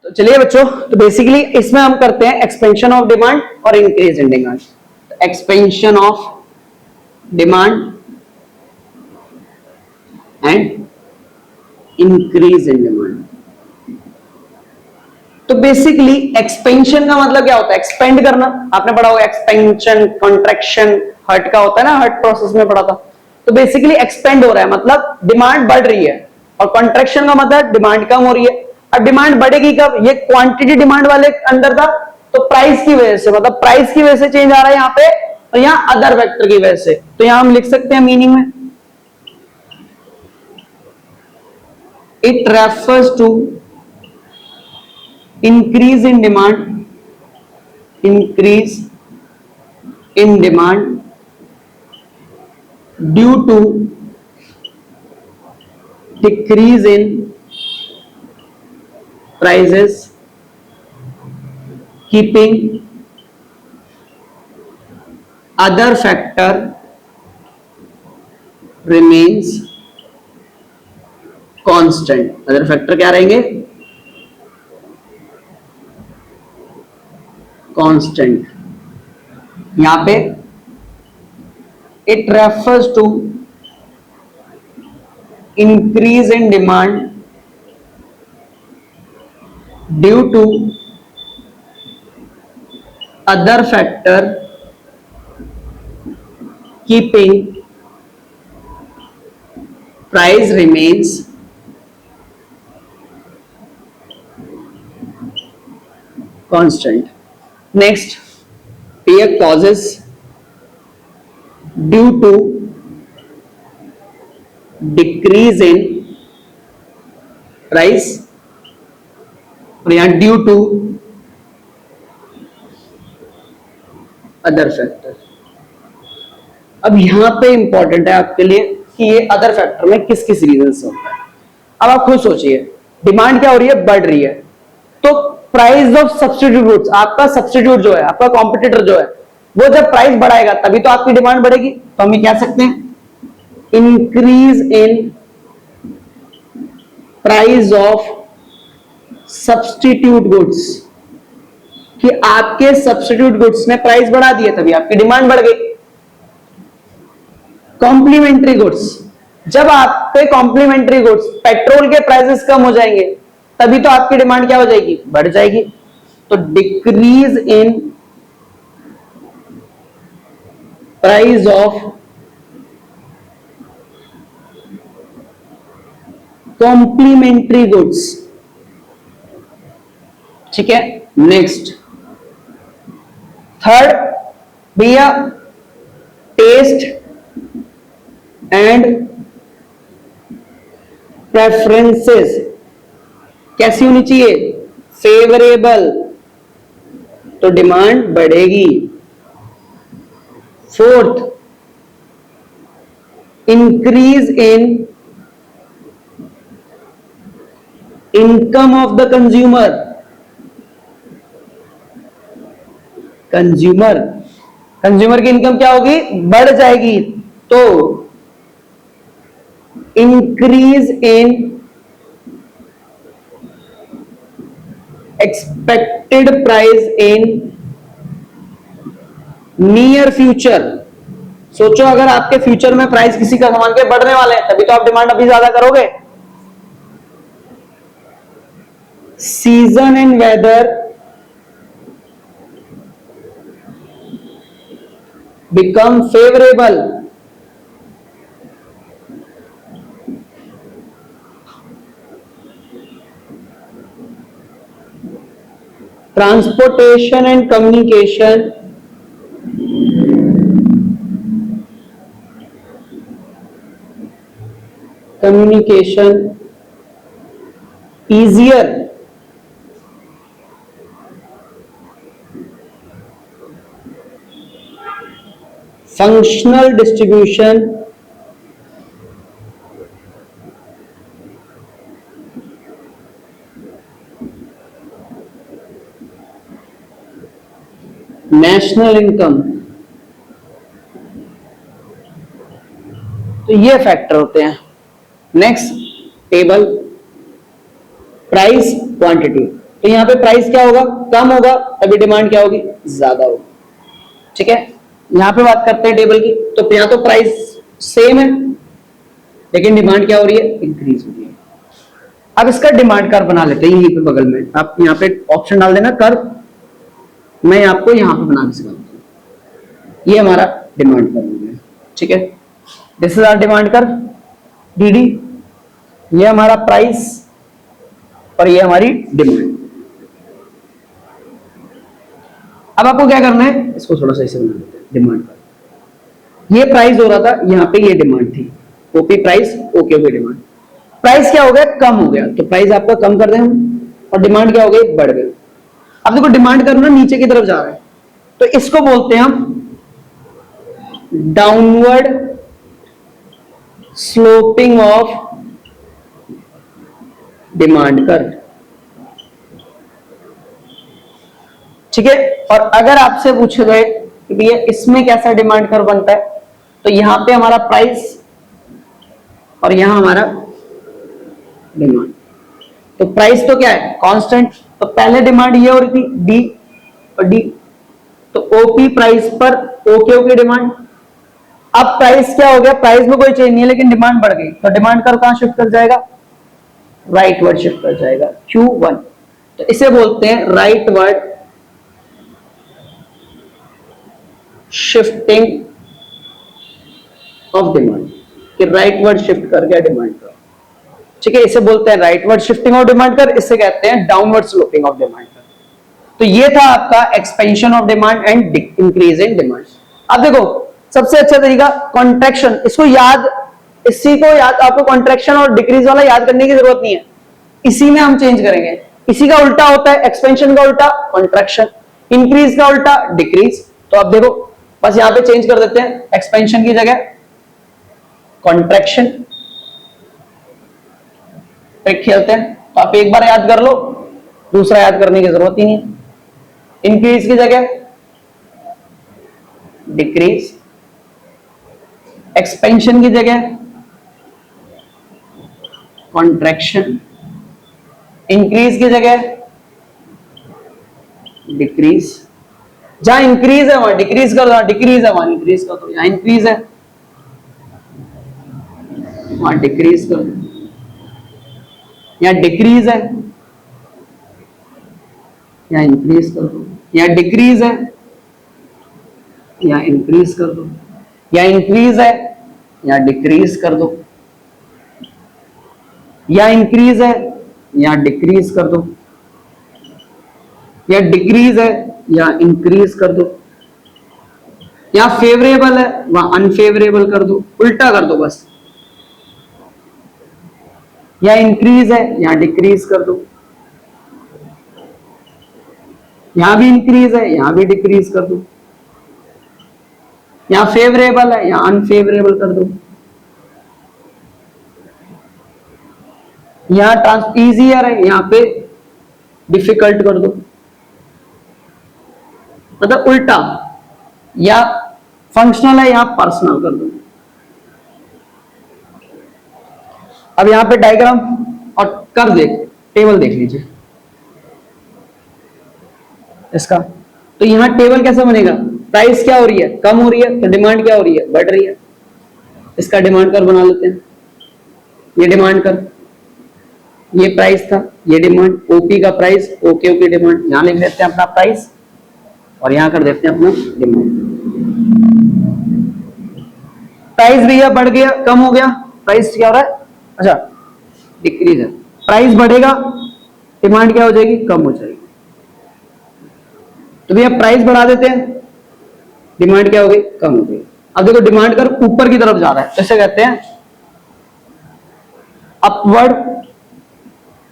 तो चलिए बच्चों, तो बेसिकली इसमें हम करते हैं एक्सपेंशन ऑफ डिमांड और increase in demand. Expansion of demand and increase in demand. तो बेसिकली एक्सपेंशन का मतलब क्या होता है? एक्सपेंड करना। आपने पढ़ा होगा एक्सपेंशन, कॉन्ट्रैक्शन, हर्ट का होता है ना, हर्ट प्रोसेस में पढ़ा था। तो बेसिकली एक्सपेंड हो रहा है मतलब डिमांड बढ़ रही है, और कॉन्ट्रैक्शन का मतलब डिमांड कम हो रही है। और डिमांड बढ़ेगी कब? ये क्वांटिटी डिमांड वाले अंदर था, तो प्राइस की वजह से, मतलब प्राइस की वजह से चेंज आ रहा है यहाँ पे, और यहाँ अदर फैक्टर की वजह से। तो यहां हम लिख सकते हैं मीनिंग में, it refers to increase in demand, increase in demand due to decrease in prices, keeping other factor remains constant। other factor क्या रहेंगे? कांस्टेंट। यहां पे it refers to increase in demand due to other factor keeping price remains constant. Next, pair causes due to decrease in price, और यहां due to other factor. अब यहां पे important है आपके लिए कि ये अदर फैक्टर में किस किस रीजन से होता है। अब आप खुद सोचिए, डिमांड क्या हो रही है? बढ़ रही है, तो प्राइस ऑफ सब्स्टिट्यूट गुड्स, आपका सब्स्टिट्यूट जो है, आपका कॉम्पिटिटर जो है, वो जब प्राइस बढ़ाएगा तभी तो आपकी डिमांड बढ़ेगी। तो हम ये कह सकते हैं increase in price of substitute goods, कि आपके सब्स्टिट्यूट गुड्स ने प्राइस बढ़ा दिए तभी आपकी डिमांड बढ़ गई। कॉम्प्लीमेंट्री गुड्स, जब आपके कॉम्प्लीमेंट्री गुड्स, पेट्रोल के प्राइसेस कम हो जाएंगे तभी तो आपकी डिमांड क्या हो जाएगी? बढ़ जाएगी। तो decrease in price of complementary goods. ठीक है, नेक्स्ट थर्ड भैया, टेस्ट एंड प्रेफरेंसेस कैसी होनी चाहिए? फेवरेबल, तो डिमांड बढ़ेगी। Fourth, increase in income of the consumer. Consumer की इनकम क्या होगी? बढ़ जाएगी। तो increase in expected price in near future. सोचो अगर आपके फ्यूचर में प्राइस किसी का सामान के बढ़ने वाले हैं तभी तो आप डिमांड अभी ज्यादा करोगे। Season and weather become favourable, transportation and communication easier, functional distribution national income. तो ये फैक्टर होते हैं। Next table, price quantity. तो यहाँ पे प्राइस क्या होगा, कम होगा, तभी डिमांड क्या होगी, ज्यादा होगी। ठीक है, यहाँ पे बात करते हैं टेबल की, तो यहाँ तो प्राइस सेम है लेकिन डिमांड क्या हो रही है, इंक्रीज हो रही है। अब इसका डिमांड कर्व बना लेते हैं यहीं पे बगल में, आप यहाँ पे ऑप्शन डाल देना कर्व, मैं आपको यहाँ पे बना के सिखाता हूँ। ये हमारा डिमांड कर्व हो गया। ठीक है, this is our demand curve DD, ये हमारा प्राइस और ये हमारी डिमांड। अब आपको क्या करना है, इसको थोड़ा सा ऐसे बना देते हैं डिमांड कर्व। ये प्राइस हो रहा था, यहाँ पे ये डिमांड थी, OP price, okay okay demand. Price क्या हो गया, कम हो गया, तो प्राइस आपका कम कर दें हम, और डिमांड क्या हो गई, बढ़ गई। अब देखो डिमांड करना नीचे की तरफ जा रहा है, तो इसको बोलते हैं हम downward sloping of demand curve. ठीक है, और अगर आपसे पूछे गए कि भैया इसमें कैसा डिमांड कर्व बनता है, तो यहां पे हमारा प्राइस और यहां हमारा डिमांड। तो प्राइस तो क्या है, कांस्टेंट, तो पहले डिमांड ये हो रही थी डी और डी, तो ओपी प्राइस पर ओके ओके डिमांड। अब प्राइस क्या हो गया, प्राइस में कोई चेंज नहीं है लेकिन डिमांड बढ़ गई, तो डिमांड कर्व कहां शिफ्ट कर जाएगा, राइट वर्ड शिफ्ट कर जाएगा, Q1। तो इसे बोलते हैं right word shifting of demand, कि राइट वर्ड शिफ्ट कर गया डिमांड का। ठीक है, इसे बोलते हैं right word shifting of demand कर, इसे कहते हैं डाउनवर्ड स्लोपिंग ऑफ डिमांड कर। तो ये था आपका expansion of demand and increase in demand. अब देखो सबसे अच्छा तरीका कॉन्ट्रैक्शन, इसको याद, इसी को याद, आपको कॉन्ट्रैक्शन और डिक्रीज वाला याद करने की जरूरत नहीं है, इसी में हम चेंज करेंगे। इसी का उल्टा होता है, एक्सपेंशन का उल्टा कॉन्ट्रैक्शन, इंक्रीज का उल्टा डिक्रीज। तो अब देखो बस यहां पे चेंज कर देते हैं, एक्सपेंशन की जगह कॉन्ट्रैक्शन, ट्रिक खेलते हैं। तो आप एक बार याद कर लो, दूसरा याद करने की जरूरत ही नहीं। इंक्रीज की जगह डिक्रीज, एक्सपेंशन की जगह कॉन्ट्रैक्शन, इंक्रीज की जगह डिक्रीज। जहां इंक्रीज है वहां डिक्रीज कर दो, डिक्रीज है वहां इंक्रीज कर दो, यहां इंक्रीज है वहां डिक्रीज कर दो, यहां डिक्रीज है यहां इंक्रीज कर दो, यहां डिक्रीज है यहां इंक्रीज कर दो, यहां इंक्रीज है यहां डिक्रीज कर दो, यहां इंक्रीज है यहां डिक्रीज कर दो, यहां डिक्रीज है यहां इंक्रीज कर दो, यहां फेवरेबल है वहां अनफेवरेबल कर दो, उल्टा कर दो बस। यहां इंक्रीज है यहां डिक्रीज कर दो, यहां भी इंक्रीज है यहां भी डिक्रीज कर दो, यहां फेवरेबल है यहां अनफेवरेबल कर दो, यहां इजियर है यहां पे डिफिकल्ट कर दो, मतलब उल्टा, या फंक्शनल है यहां पर्सनल कर दो। अब यहां पे डायग्राम और कर देख, टेबल देख लीजिए इसका। तो यहां टेबल कैसे बनेगा, प्राइस क्या हो रही है, कम हो रही है, तो डिमांड क्या हो रही है, बढ़ रही है। इसका डिमांड कर्व बना लेते हैं, ये डिमांड कर्व, ये प्राइस था, ये डिमांड, ओपी का प्राइस, ओके ओके डिमांड, यहां लिख देते हैं अपना प्राइस और यहां कर देते हैं अपना डिमांड। प्राइस भैया बढ़ गया, कम हो गया, प्राइस क्या हो रहा है, अच्छा डिक्रीज है, प्राइस बढ़ेगा, डिमांड क्या हो जाएगी, कम हो जाएगी। तो भैया प्राइस बढ़ा देते हैं, डिमांड क्या हो गई, कम हो गई। अब देखो डिमांड कर ऊपर की तरफ जा रहा है, तो इसे कहते हैं अपवर्ड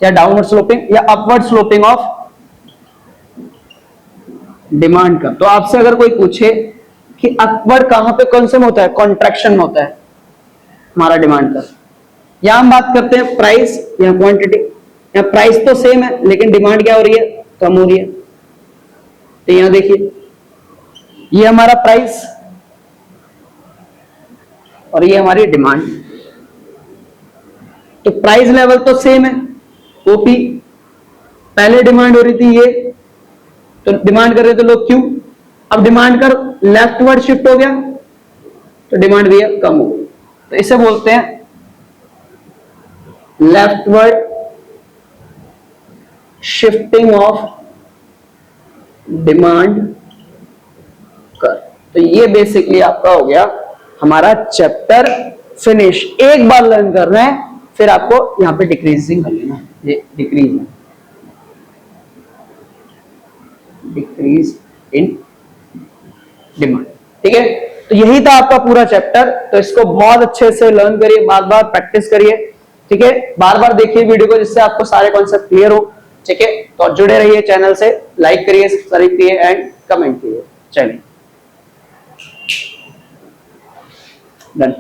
या डाउनवर्ड स्लोपिंग या अपवर्ड स्लोपिंग ऑफ डिमांड का। तो आपसे अगर कोई पूछे कि अपवर्ड कहां पे कौन से में होता है, कॉन्ट्रैक्शन में होता है हमारा डिमांड का। यहां हम बात करते हैं प्राइस या क्वांटिटी, या प्राइस तो सेम है लेकिन डिमांड क्या हो रही है, कम हो रही है। तो यहां देखिए ये हमारा प्राइस और ये हमारी डिमांड। तो प्राइस लेवल तो सेम है, ओपी पहले डिमांड हो रही थी ये, तो डिमांड कर रहे थे लोग क्यों, अब डिमांड कर लेफ्टवर्ड शिफ्ट हो गया तो डिमांड भी कम हो गई। तो इसे बोलते हैं लेफ्टवर्ड शिफ्टिंग ऑफ डिमांड कर। तो ये बेसिकली आपका हो गया हमारा चैप्टर फिनिश। एक बार लर्न कर रहे हैं, फिर आपको यहां पे डिक्रीजिंग कर लेना, ये डिक्रीज इन डिमांड। ठीक है, तो यही था आपका पूरा चैप्टर। तो इसको बहुत अच्छे से लर्न करिए, बार बार प्रैक्टिस करिए। ठीक है, बार बार देखिए वीडियो को, जिससे आपको सारे कॉन्सेप्ट क्लियर हो। ठीक है, तो जुड़े रहिए चैनल से, लाइक करिए, सब्सक्राइब करिए एंड कमेंट करिए। चलिए, डन।